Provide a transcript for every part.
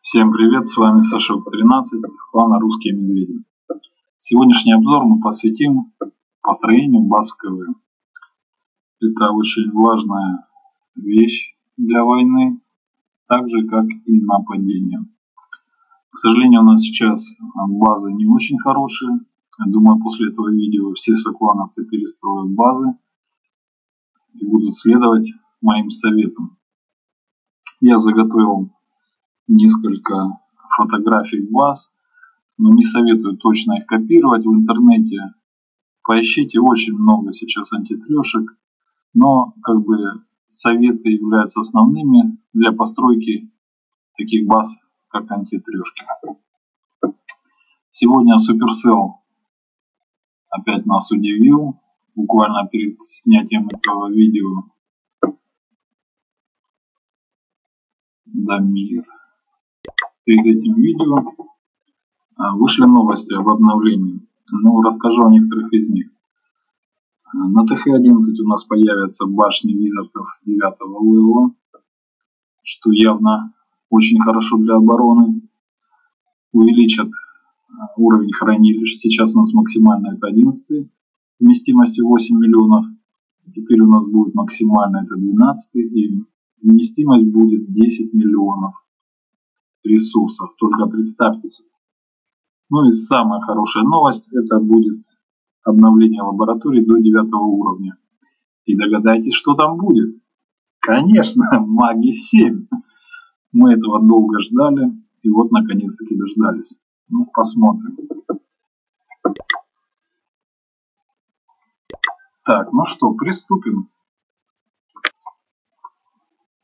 Всем привет, с вами Сашок 13 из клана Русские Медведи. Сегодняшний обзор мы посвятим построению баз в КВ. Это очень важная вещь для войны, так же как и нападение. К сожалению, у нас сейчас базы не очень хорошие. Думаю, после этого видео все соклановцы перестроят базы и будут следовать моим советам. Я заготовил несколько фотографий баз, но не советую точно их копировать в интернете. Поищите, очень много сейчас антитрешек, но советы являются основными для постройки таких баз, как антитрешки. Сегодня Supercell опять нас удивил. Буквально перед снятием этого видео Дамир. Перед этим видео вышли новости об обновлении. Расскажу о некоторых из них. На ТХ-11 у нас появятся башни визардов 9 левела, что явно очень хорошо для обороны. Увеличат уровень хранилищ. Сейчас у нас максимально это 11, вместимостью 8 миллионов. Теперь у нас будет максимально это 12, и вместимость будет 10 миллионов ресурсов. Только представьте себе. И самая хорошая новость, это будет обновление лаборатории до 9 уровня. И догадайтесь, что там будет. Конечно, маги 7. Мы этого долго ждали, и вот наконец-таки дождались. Посмотрим. Так, приступим.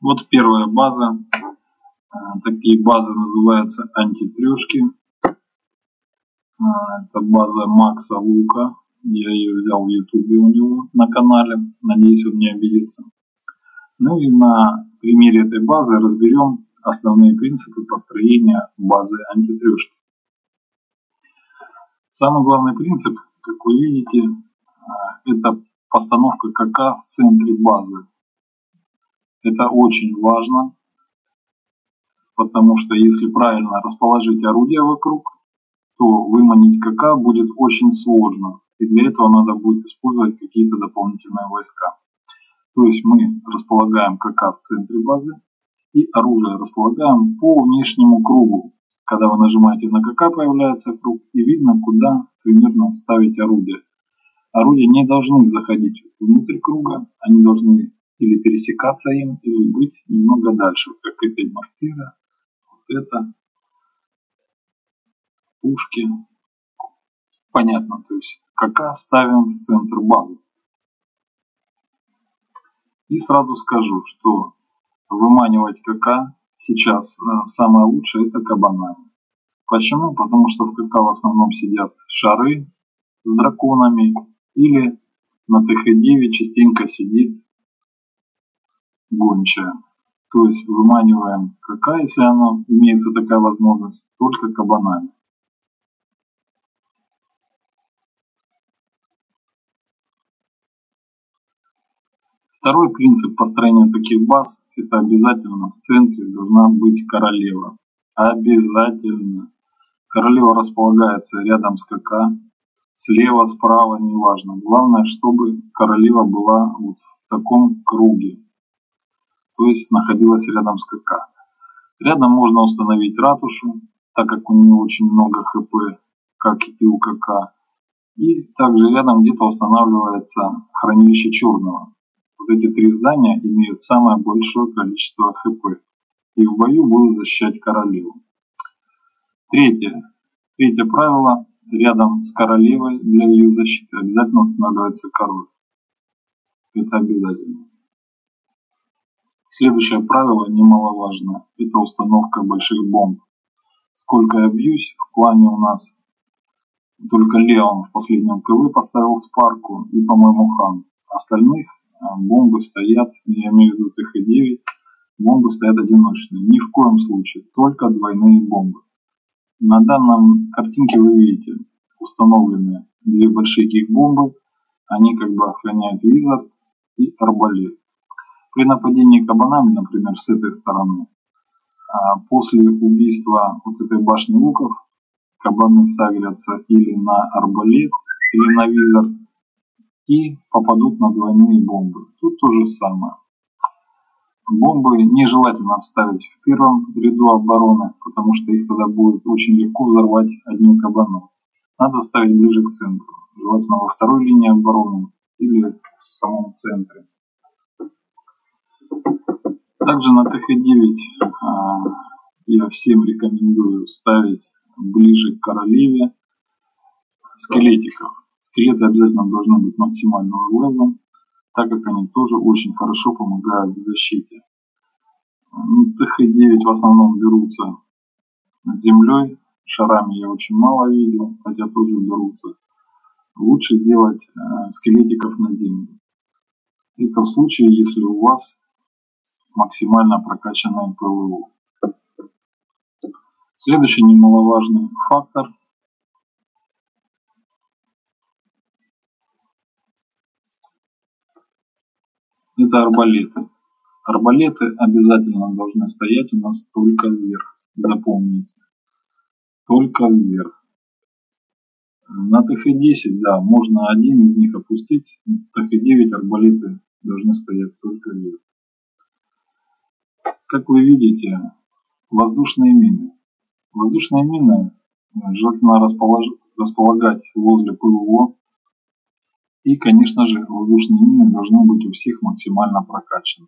Вот первая база. Такие базы называются антитрешки. Это база Макса Лука. Я ее взял в Ютубе у него на канале. Надеюсь, он не обидится. И на примере этой базы разберем основные принципы построения базы антитрешки. Самый главный принцип, как вы видите, это постановка КК в центре базы. Это очень важно, потому что если правильно расположить орудия вокруг, то выманить КК будет очень сложно. И для этого надо будет использовать какие-то дополнительные войска. То есть мы располагаем КК в центре базы и оружие располагаем по внешнему кругу. Когда вы нажимаете на КК, появляется круг и видно, куда примерно ставить орудие. Орудия не должны заходить внутрь круга, они должны или пересекаться им, или быть немного дальше. Как эти мортиры, вот это, пушки. Понятно, то есть КК ставим в центр базы. И сразу скажу, что выманивать КК сейчас самое лучшее это кабанами. Почему? Потому что в КК в основном сидят шары с драконами, или на ТХ-9 частенько сидит гончая. То есть выманиваем КК, если она имеется такая возможность, только кабанами. Второй принцип построения таких баз, это обязательно в центре должна быть королева. Обязательно. Королева располагается рядом с КК, слева, справа, неважно. Главное, чтобы королева была вот в таком круге, то есть находилась рядом с КК. Рядом можно установить ратушу, так как у нее очень много ХП, как и у КК. И также рядом где-то устанавливается хранилище черного. Вот эти три здания имеют самое большое количество ХП. И в бою будут защищать королеву. Третье правило. Рядом с королевой для ее защиты обязательно устанавливается король. Это обязательно. Следующее правило немаловажно. Это установка больших бомб. Сколько я бьюсь, в плане у нас только Леон в последнем КВ поставил спарку и, по-моему, Хан. Остальных бомбы стоят, я имею в виду ТХ-9, бомбы стоят одиночные. Ни в коем случае, только двойные бомбы. На данном картинке вы видите установлены две большие гиг-бомбы. Они охраняют визард и арбалет. При нападении кабанами, например, с этой стороны, После убийства вот этой башни луков кабаны сагрятся или на арбалет, или на визор и попадут на двойные бомбы. Тут то же самое. Бомбы нежелательно ставить в первом ряду обороны, потому что их тогда будет очень легко взорвать одним кабаном. Надо ставить ближе к центру, желательно во второй линии обороны или в самом центре. Также на ТХ-9 я всем рекомендую ставить ближе к королеве скелетиков. Скелеты обязательно должны быть максимального левела, так как они тоже очень хорошо помогают в защите. ТХ-9 в основном берутся над землей, шарами я очень мало видел, хотя тоже берутся. Лучше делать скелетиков на землю. Это в случае, если у вас максимально прокачанное ПВО. Следующий немаловажный фактор – это арбалеты. Арбалеты обязательно должны стоять у нас только вверх. Запомните. Только вверх. На ТХ-10, да, можно один из них опустить. На ТХ-9 арбалеты должны стоять только вверх. Как вы видите, воздушные мины. Воздушные мины желательно располагать возле ПВО. И, конечно же, воздушные мины должны быть у всех максимально прокачаны.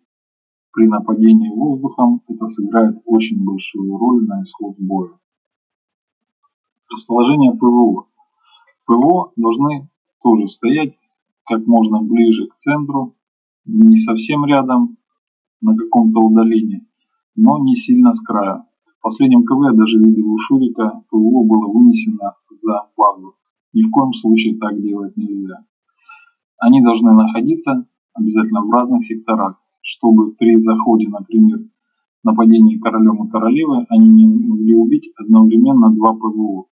При нападении воздухом это сыграет очень большую роль на исход боя. Расположение ПВО. ПВО должны тоже стоять как можно ближе к центру, не совсем рядом, на каком-то удалении, но не сильно с края. В последнем КВ я даже видел у Шурика, ПВО было вынесено за базу. Ни в коем случае так делать нельзя. Они должны находиться обязательно в разных секторах, чтобы при заходе, например, нападении королем и королевой, они не могли убить одновременно два ПВО.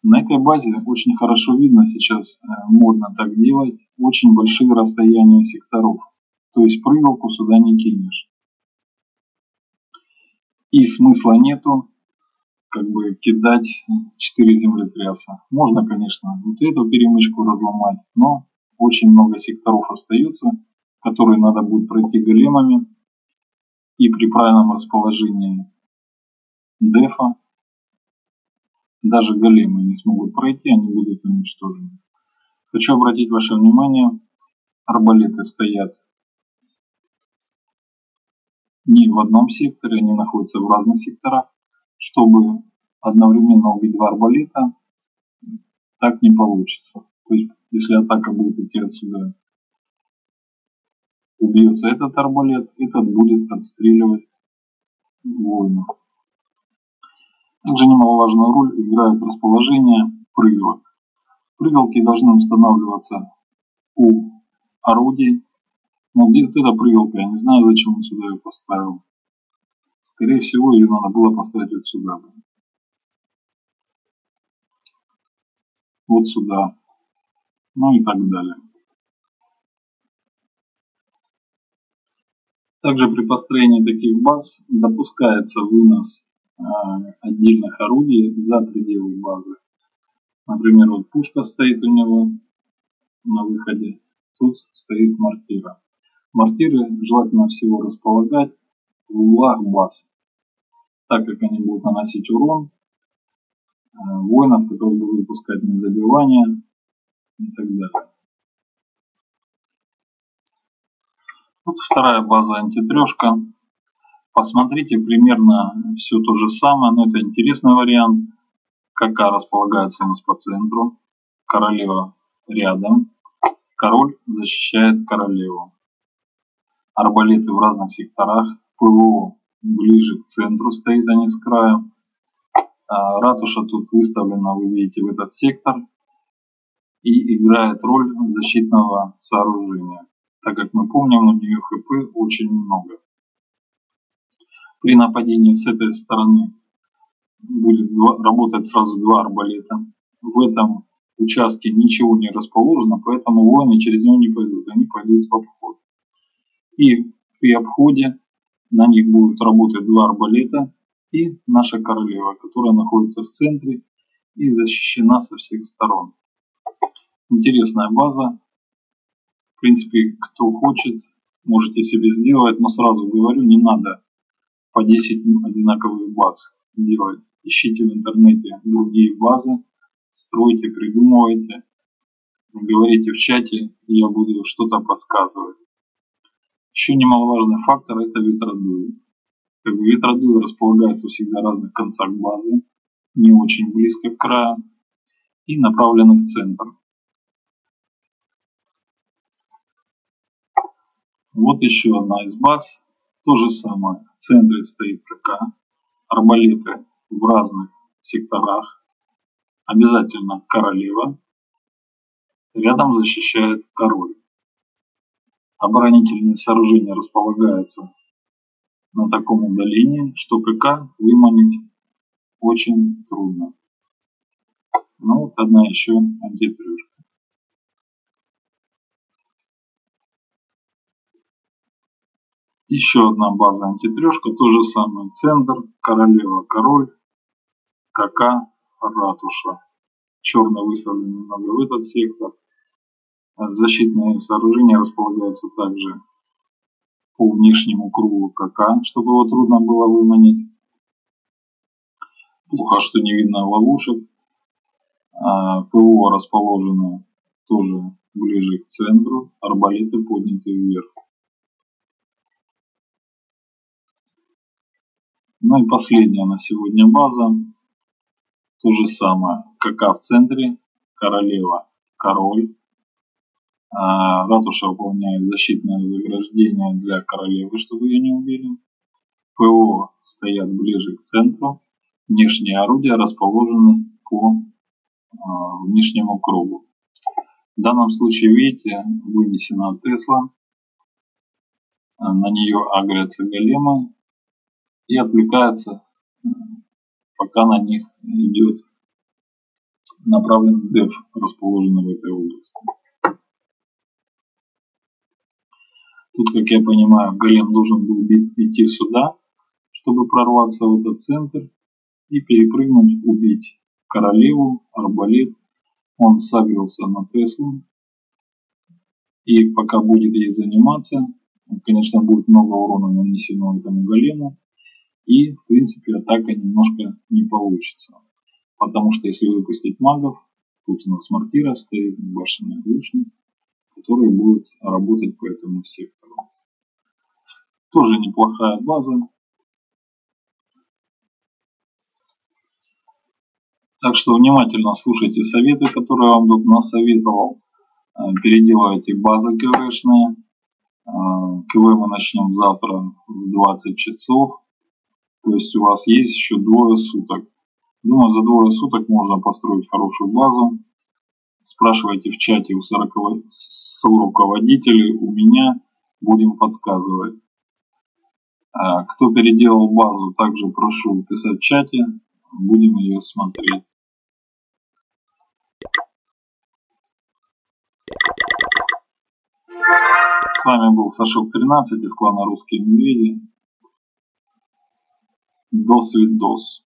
На этой базе очень хорошо видно сейчас, модно так делать, очень большие расстояния секторов. То есть прыгалку сюда не кинешь. И смысла нету кидать 4 землетряса. Можно, конечно, вот эту перемычку разломать, но очень много секторов остается, которые надо будет пройти големами. И при правильном расположении дефа даже големы не смогут пройти, они будут уничтожены. Хочу обратить ваше внимание, арбалеты стоят не в одном секторе, они находятся в разных секторах. Чтобы одновременно убить два арбалета, так не получится. То есть, если атака будет идти отсюда, убьется этот арбалет, этот будет отстреливать воинов. Также немаловажную роль играет расположение прыгалок. Прыгалки должны устанавливаться у орудий. Но где-то эта прыгалка, я не знаю, зачем он сюда ее поставил. Скорее всего, ее надо было поставить вот сюда. Вот сюда. Ну и так далее. Также при построении таких баз допускается вынос отдельных орудий за пределы базы. Например, вот пушка стоит у него на выходе. Тут стоит мортира. Мортиры желательно всего располагать в углах баз, так как они будут наносить урон воинов, которые будут выпускать на добивание и так далее. Вот вторая база антитрешка. Посмотрите примерно все то же самое, но это интересный вариант. КК располагается у нас по центру, королева рядом, король защищает королеву. Арбалеты в разных секторах, ПВО ближе к центру стоит, а не с края. Ратуша тут выставлена, вы видите, в этот сектор и играет роль защитного сооружения, так как мы помним, у нее ХП очень много. При нападении с этой стороны будет работать сразу два арбалета. В этом участке ничего не расположено, поэтому воины через него не пойдут, они пойдут в обход. И при обходе На них будут работать два арбалета и наша королева, которая находится в центре и защищена со всех сторон. Интересная база. В принципе, кто хочет, можете себе сделать, но сразу говорю, не надо по 10 одинаковых баз делать. Ищите в интернете другие базы, стройте, придумывайте, говорите в чате, и я буду что-то подсказывать. Еще немаловажный фактор – это ветродуи. Ветродуи располагаются всегда в разных концах базы, не очень близко к краю и направлены в центр. Вот еще одна из баз. То же самое. В центре стоит КК. Арбалеты в разных секторах. Обязательно королева. Рядом защищает король. Оборонительные сооружения располагаются на таком удалении, что КК выманить очень трудно. Ну вот одна еще антитрешка. Еще одна база антитрешка, то же самое. Центр, королева, король, КК, ратуша. Черный выставлен немного в этот сектор. Защитные сооружения располагаются также по внешнему кругу КК, чтобы его трудно было выманить. Плохо, что не видно ловушек. ПО расположены тоже ближе к центру, арбалеты подняты вверх. Ну и последняя на сегодня база. То же самое. КК в центре, королева, король. Ратуша выполняет защитное заграждение для королевы, чтобы ее не убили. ПО стоят ближе к центру. Внешние орудия расположены по внешнему кругу. В данном случае, видите, вынесена Тесла. На нее агрятся големы и отвлекаются, пока на них идет направлен деф, расположенный в этой области. Тут, как я понимаю, голем должен был идти сюда, чтобы прорваться в этот центр и перепрыгнуть, убить королеву, арбалет. Он сагрился на Теслу. И пока будет ей заниматься, конечно, будет много урона нанесено этому голему. И, в принципе, атака немножко не получится. Потому что если выпустить магов, тут у нас мортира стоит, башенный лучник, который будет работать по этому сектору. Тоже неплохая база. Так что внимательно слушайте советы, которые я вам тут насоветовал. Переделывайте базы КВшные. КВ мы начнем завтра в 20 часов. То есть у вас есть еще двое суток. Думаю, за двое суток можно построить хорошую базу. Спрашивайте в чате у руководителей, у меня, будем подсказывать. Кто переделал базу, также прошу писать в чате, будем ее смотреть. С вами был Сашок 13 из клана Русские Медведи. До свидос.